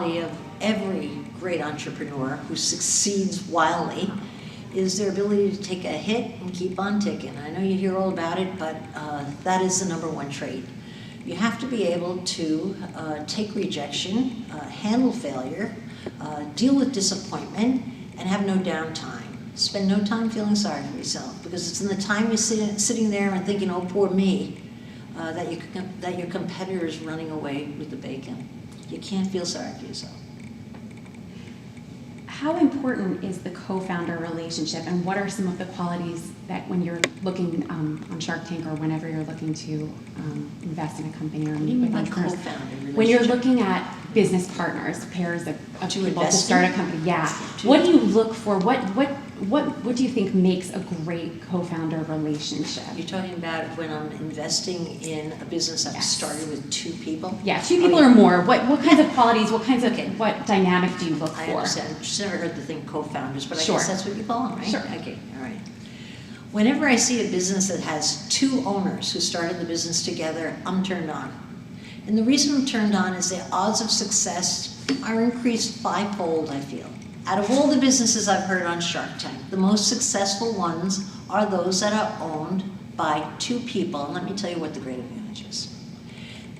quality of every great entrepreneur who succeeds wildly is their ability to take a hit and keep on ticking. I know you hear all about it, but that is the number one trait. You have to be able to take rejection, handle failure, deal with disappointment, and have no downtime. Spend no time feeling sorry for yourself, because it's in the time you're sitting there and thinking, oh, poor me, that your competitor is running away with the bacon. You can't feel sorry for yourself. How important is the co-founder relationship, and what are some of the qualities that when you're looking on Shark Tank or whenever you're looking to invest in a company or meet with entrepreneurs? When you're looking at business partners, pairs of people to start a company, yeah. What do you look for? What do you think makes a great co-founder relationship? You're talking about when I'm investing in a business I've started with two people? Yeah, two people or more. What kinds of qualities, what dynamic do you look for? I understand. I've just never heard the thing co-founders, but I Sure. guess that's what you call them, right? Sure. Okay, all right. Whenever I see a business that has two owners who started the business together, I'm turned on. And the reason I'm turned on is the odds of success are increased fivefold, I feel. Out of all the businesses I've heard on Shark Tank, the most successful ones are those that are owned by two people. And let me tell you what the great advantage is.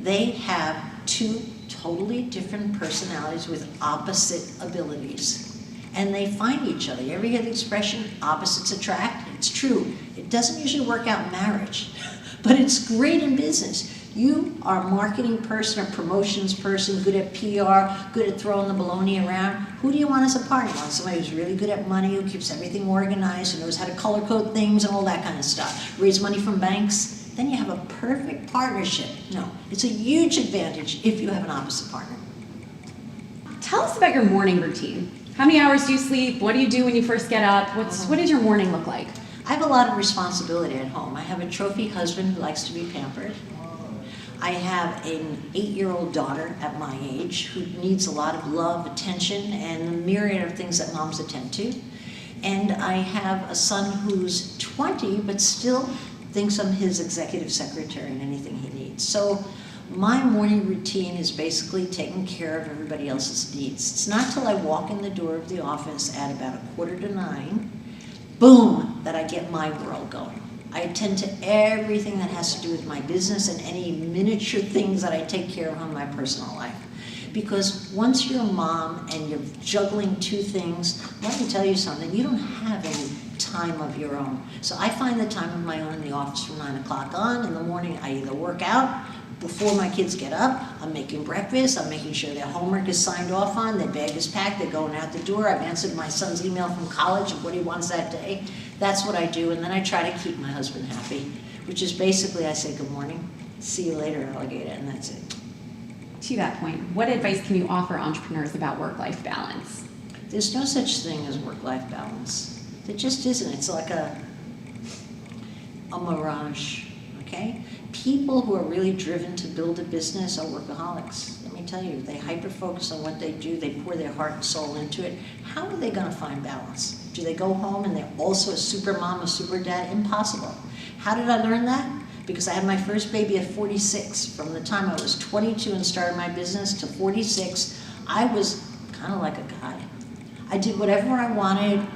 They have two totally different personalities with opposite abilities. And they find each other. You ever hear the expression, opposites attract? It's true. It doesn't usually work out in marriage, but it's great in business. You are a marketing person, a promotions person, good at PR, good at throwing the baloney around. Who do you want as a partner? You want somebody who's really good at money, who keeps everything organized, who knows how to color code things and all that kind of stuff. Raise money from banks. Then you have a perfect partnership. No, it's a huge advantage if you have an opposite partner. Tell us about your morning routine. How many hours do you sleep? What do you do when you first get up? What does your morning look like? I have a lot of responsibility at home. I have a trophy husband who likes to be pampered. I have an 8-year-old daughter at my age who needs a lot of love, attention, and a myriad of things that moms attend to. And I have a son who's 20, but still thinks I'm his executive secretary in anything he needs. So my morning routine is basically taking care of everybody else's needs. It's not till I walk in the door of the office at about 8:45, boom, that I get my world going. I attend to everything that has to do with my business and any miniature things that I take care of in my personal life. Because once you're a mom and you're juggling two things, let me tell you something, you don't have any time of your own. So I find the time of my own in the office from 9 o'clock on. In the morning, I either work out, before my kids get up, I'm making breakfast, I'm making sure their homework is signed off on, their bag is packed, they're going out the door. I've answered my son's email from college of what he wants that day. That's what I do, and then I try to keep my husband happy, which is basically I say good morning, see you later, alligator, and that's it. To that point, what advice can you offer entrepreneurs about work-life balance? There's no such thing as work-life balance. There just isn't. It's like a mirage, okay? People who are really driven to build a business are workaholics. Let me tell you, they hyper-focus on what they do, they pour their heart and soul into it. How are they gonna find balance? Do they go home and they're also a super mom, a super dad? Impossible. How did I learn that? Because I had my first baby at 46. From the time I was 22 and started my business to 46, I was kind of like a guy. I did whatever I wanted.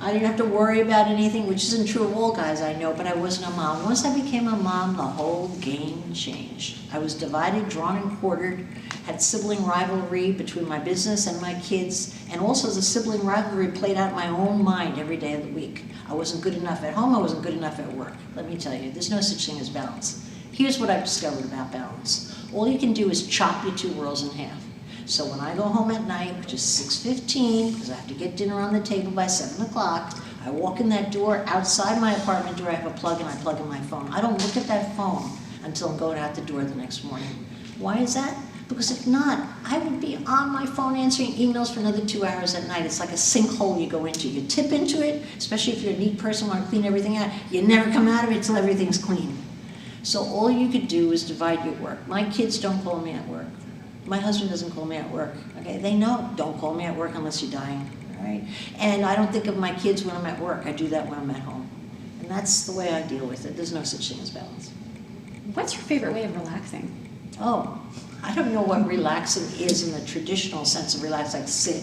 I didn't have to worry about anything, which isn't true of all guys I know, but I wasn't a mom. Once I became a mom, the whole game changed. I was divided, drawn, and quartered, had sibling rivalry between my business and my kids, and also the sibling rivalry played out in my own mind every day of the week. I wasn't good enough at home, I wasn't good enough at work. Let me tell you, there's no such thing as balance. Here's what I've discovered about balance. All you can do is chop your two worlds in half. So when I go home at night, which is 6:15, because I have to get dinner on the table by 7 o'clock, I walk in that door, outside my apartment door, I have a plug and I plug in my phone. I don't look at that phone until I'm going out the door the next morning. Why is that? Because if not, I would be on my phone answering emails for another 2 hours at night. It's like a sinkhole you go into. You tip into it, especially if you're a neat person, want to clean everything out. You never come out of it till everything's clean. So all you could do is divide your work. My kids don't call me at work. My husband doesn't call me at work, okay? They know, don't call me at work unless you're dying, all right? And I don't think of my kids when I'm at work. I do that when I'm at home. And that's the way I deal with it. There's no such thing as balance. What's your favorite way of relaxing? Oh, I don't know what relaxing is in the traditional sense of relax, like sit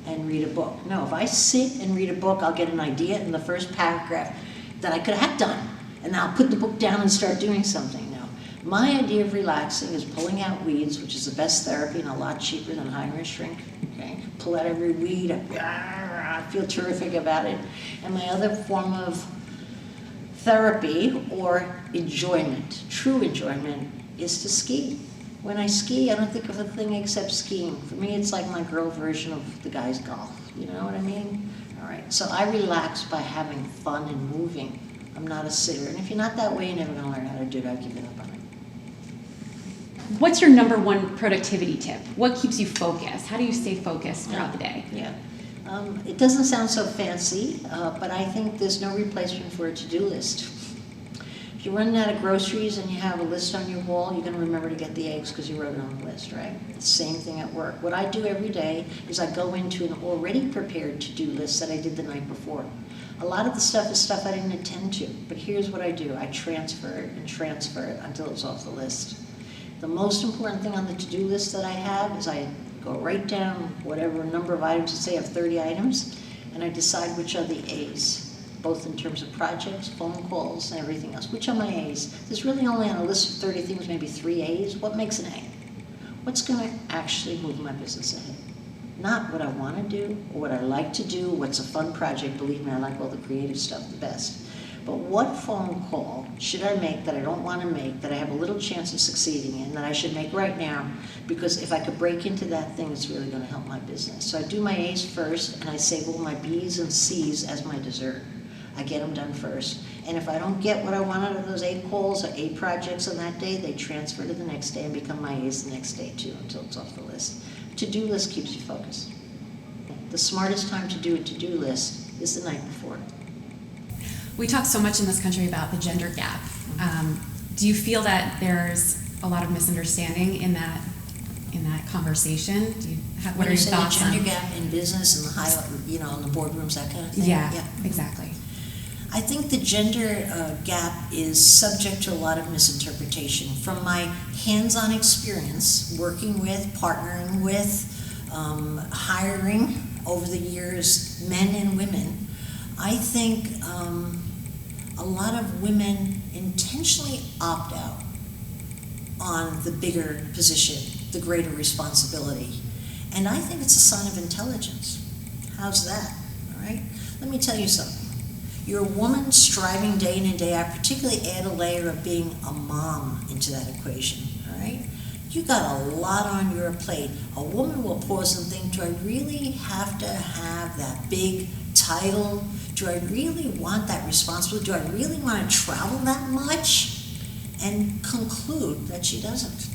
and read a book. No, if I sit and read a book, I'll get an idea in the first paragraph that I could act on, and I'll put the book down and start doing something. No, my idea of relaxing is pulling out weeds, which is the best therapy and a lot cheaper than hiring a shrink. Okay, pull out every weed, I feel terrific about it. And my other form of therapy or enjoyment, true enjoyment, is to ski. When I ski, I don't think of a thing except skiing. For me, it's like my girl version of the guy's golf. You know what I mean? All right, so I relax by having fun and moving. I'm not a sitter. And if you're not that way, you're never gonna learn how to do it. I've given up on it. What's your number one productivity tip? What keeps you focused? How do you stay focused throughout the day? Yeah. It doesn't sound so fancy, but I think there's no replacement for a to-do list. If you're running out of groceries and you have a list on your wall, you're going to remember to get the eggs because you wrote it on the list, right? The same thing at work. What I do every day is I go into an already prepared to-do list that I did the night before. A lot of the stuff is stuff I didn't intend to, but here's what I do. I transfer it and transfer it until it's off the list. The most important thing on the to-do list that I have is I go right down whatever number of items, let's say I have 30 items, and I decide which are the A's, both in terms of projects, phone calls, and everything else. Which are my A's? There's really only on a list of 30 things, maybe 3 A's. What makes an A? What's going to actually move my business ahead? Not what I want to do or what I like to do, what's a fun project. Believe me, I like all the creative stuff the best. But what phone call should I make that I don't want to make, that I have a little chance of succeeding in, that I should make right now? Because if I could break into that thing, it's really going to help my business. So I do my A's first, and I save all my B's and C's as my dessert. I get them done first. And if I don't get what I want out of those A calls or A projects on that day, they transfer to the next day and become my A's the next day too, until it's off the list. To-do list keeps you focused. The smartest time to do a to-do list is the night before. We talk so much in this country about the gender gap. Do you feel that there's a lot of misunderstanding in that conversation? What are your thoughts on the gender gap in business and the high, in the boardrooms, that kind of thing? Yeah, exactly. I think the gender gap is subject to a lot of misinterpretation. From my hands-on experience, working with, partnering with, hiring over the years, men and women, I think a lot of women intentionally opt out on the bigger position, the greater responsibility. And I think it's a sign of intelligence. How's that? All right? Let me tell you something. You're a woman striving day in and day out, particularly add a layer of being a mom into that equation, all right? You got a lot on your plate. A woman will pause and think, do I really have to have that big title? Do I really want that responsibility? Do I really want to travel that much? And conclude that she doesn't.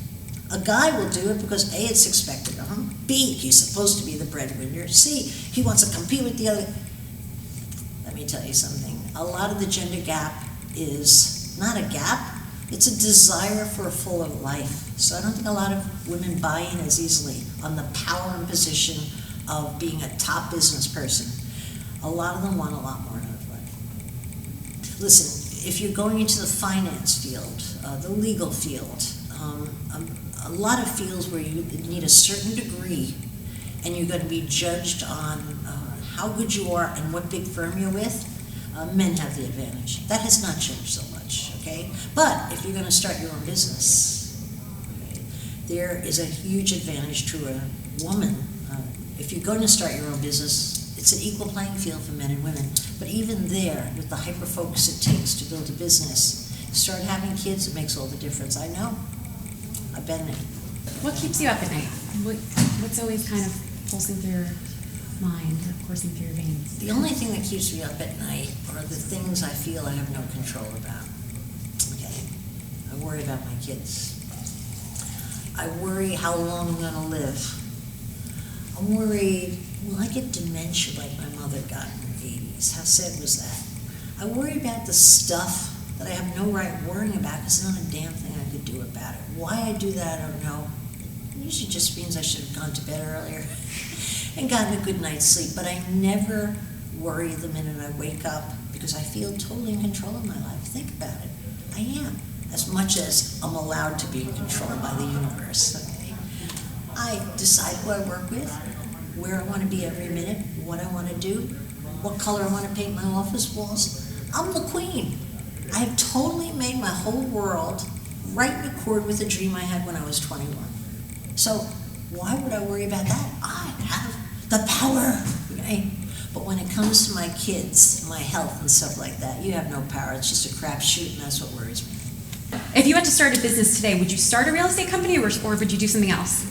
A guy will do it because A, it's expected of him. B, he's supposed to be the breadwinner. C, he wants to compete with the other. Let me tell you something. A lot of the gender gap is not a gap, it's a desire for a fuller life. So I don't think a lot of women buy in as easily on the power and position of being a top business person. A lot of them want a lot more out of life. Listen, if you're going into the finance field, the legal field, a lot of fields where you need a certain degree and you're going to be judged on how good you are and what big firm you're with, men have the advantage. That has not changed so much, okay? But if you're going to start your own business, okay, there is a huge advantage to a woman. If you're going to start your own business, it's an equal playing field for men and women. But even there, with the hyper-focus it takes to build a business, start having kids, it makes all the difference. I know. I've been there. What keeps you up at night? What's always kind of pulsing through your mind or coursing through your veins? The only thing that keeps me up at night are the things I feel I have no control about. Okay? I worry about my kids. I worry how long I'm going to live. I'm worried, will I get dementia like my mother got in her 80s? How sad was that? I worry about the stuff that I have no right worrying about because there's not a damn thing I could do about it. Why I do that, I don't know. It usually just means I should have gone to bed earlier and gotten a good night's sleep. But I never worry the minute I wake up because I feel totally in control of my life. Think about it. I am. as much as I'm allowed to be controlled by the universe. Okay? I decide who I work with, where I want to be every minute, what I want to do, what color I want to paint my office walls. I'm the queen. I've totally made my whole world right in accord with the dream I had when I was 21. So why would I worry about that? I have the power. Okay? But when it comes to my kids, my health and stuff like that, you have no power. It's just a crapshoot, and that's what worries me. If you had to start a business today, would you start a real estate company or would you do something else?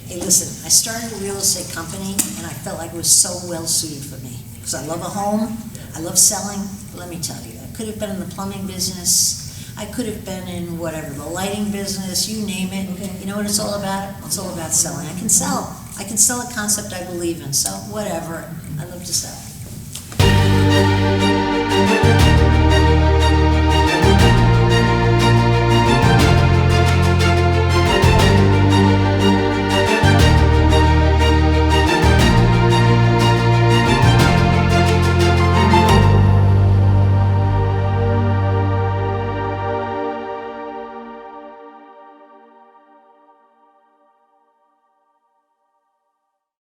Hey, listen, I started a real estate company, and I felt like it was so well suited for me. Because I love a home, I love selling. But let me tell you, I could have been in the plumbing business, I could have been in whatever, the lighting business, you name it. You know what it's all about? It's all about selling. I can sell. I can sell a concept I believe in, so whatever. I love to sell.